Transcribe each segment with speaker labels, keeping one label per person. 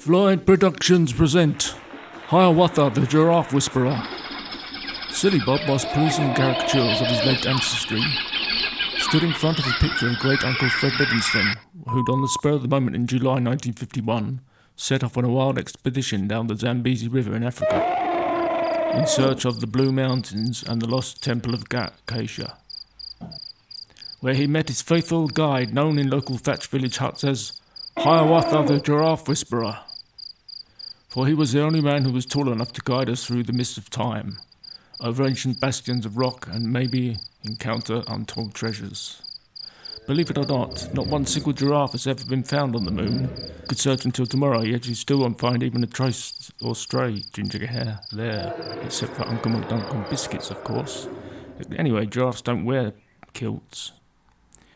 Speaker 1: Floyd Productions present Hiawatha, the Giraffe Whisperer. Silly Bob, whilst perusing caricatures of his late ancestry, stood in front of a picture of great-uncle Fred Livingston, who'd on the spur of the moment in July 1951 set off on a wild expedition down the Zambezi River in Africa, in search of the Blue Mountains and the lost Temple of Acacia, where he met his faithful guide, known in local thatched village huts as Hiawatha, the Giraffe Whisperer, for he was the only man who was tall enough to guide us through the mist of time, over ancient bastions of rock, and maybe encounter untold treasures. Believe it or not one single giraffe has ever been found on the moon. Could search until tomorrow, yet you still won't find even a trace or stray ginger hair there, except for Uncle McDuncan biscuits, of course. Anyway, giraffes don't wear kilts.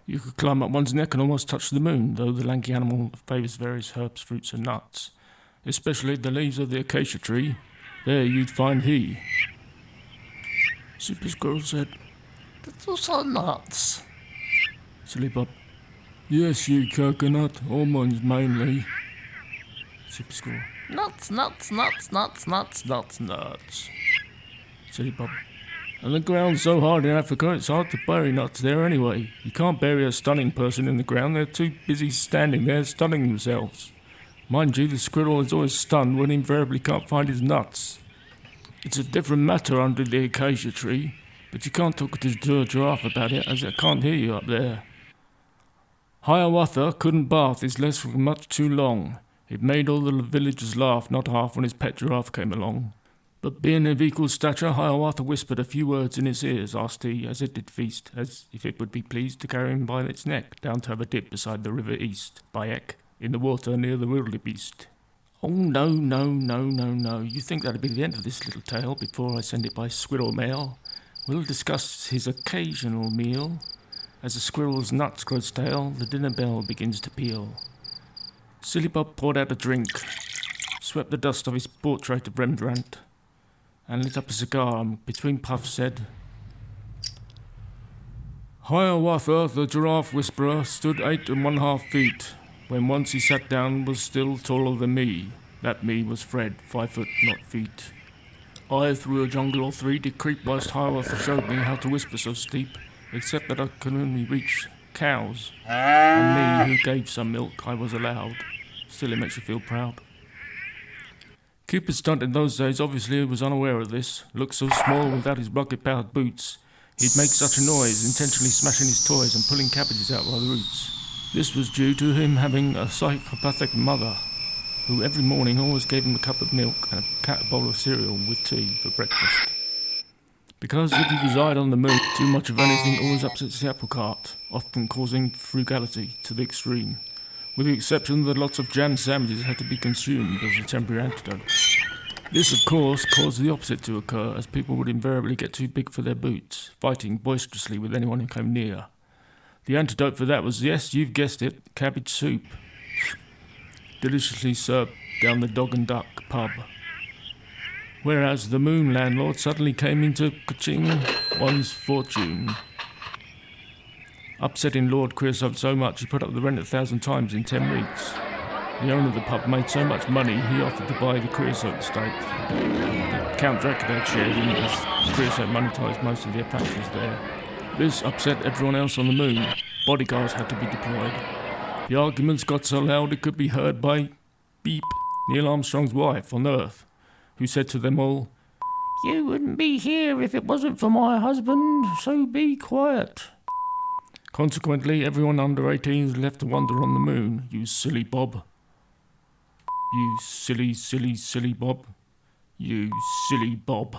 Speaker 1: You could climb up one's neck and almost touch the moon, though the lanky animal favours various herbs, fruits and nuts, especially the leaves of the acacia tree. There you'd find he. Super Squirrel said, "That's also nuts." Silly Bob, "Yes, you coconut, almonds mainly." Super Squirrel, "Nuts, nuts, nuts, nuts, nuts, nuts, nuts." Silly Bob, "And the ground's so hard in Africa, it's hard to bury nuts there anyway. You can't bury a stunning person in the ground, they're too busy standing there stunning themselves. Mind you, the squirrel is always stunned when he invariably can't find his nuts. It's a different matter under the acacia tree, but you can't talk to a giraffe about it, as it can't hear you up there. Hiawatha couldn't bath his legs for much too long. It made all the villagers laugh, not half, when his pet giraffe came along. But being of equal stature, Hiawatha whispered a few words in his ears, asked he, as it did feast, as if it would be pleased to carry him by its neck, down to have a dip beside the river east, by Eck, in the water near the wildebeest. Oh, no, you think that'd be the end of this little tale before I send it by squirrel mail? We'll discuss his occasional meal. As the squirrel's nuts grow stale, the dinner bell begins to peal." Silly Bob poured out a drink, swept the dust off his portrait of Rembrandt, and lit up a cigar, and between puffs said, "Hiawatha, the Giraffe Whisperer, stood 8½ feet. When once he sat down, was still taller than me. That me was Fred, 5 foot, not feet. I, through a jungle or three, did creep whilst Hiawatha showed me how to whisper so steep, except that I could only reach cows. And me, who gave some milk, I was allowed. Still, it makes you feel proud." Cupid's stunt in those days obviously was unaware of this. Looked so small without his rocket-powered boots. He'd make such a noise, intentionally smashing his toys and pulling cabbages out by the roots. This was due to him having a psychopathic mother, who every morning always gave him a cup of milk and a bowl of cereal with tea for breakfast. Because if you reside on the moon, too much of anything always upsets the apple cart, often causing frugality to the extreme, with the exception that lots of jam sandwiches had to be consumed as a temporary antidote. This, of course, caused the opposite to occur, as people would invariably get too big for their boots, fighting boisterously with anyone who came near. The antidote for that was, yes, you've guessed it, cabbage soup, deliciously served down the Dog and Duck pub. Whereas the moon landlord suddenly came into ka-ching one's fortune, upsetting Lord Creosote so much he put up the rent 1,000 times in 10 weeks. The owner of the pub made so much money he offered to buy the Creosote estate. The Count Dracula had shares in, as Creosote monetised most of their factories there. This upset everyone else on the moon. Bodyguards had to be deployed. The arguments got so loud it could be heard by Beep, Neil Armstrong's wife on Earth, who said to them all, "You wouldn't be here if it wasn't for my husband, so be quiet." Consequently, everyone under 18 is left to wander on the moon. You silly Bob. You silly Bob. You silly Bob.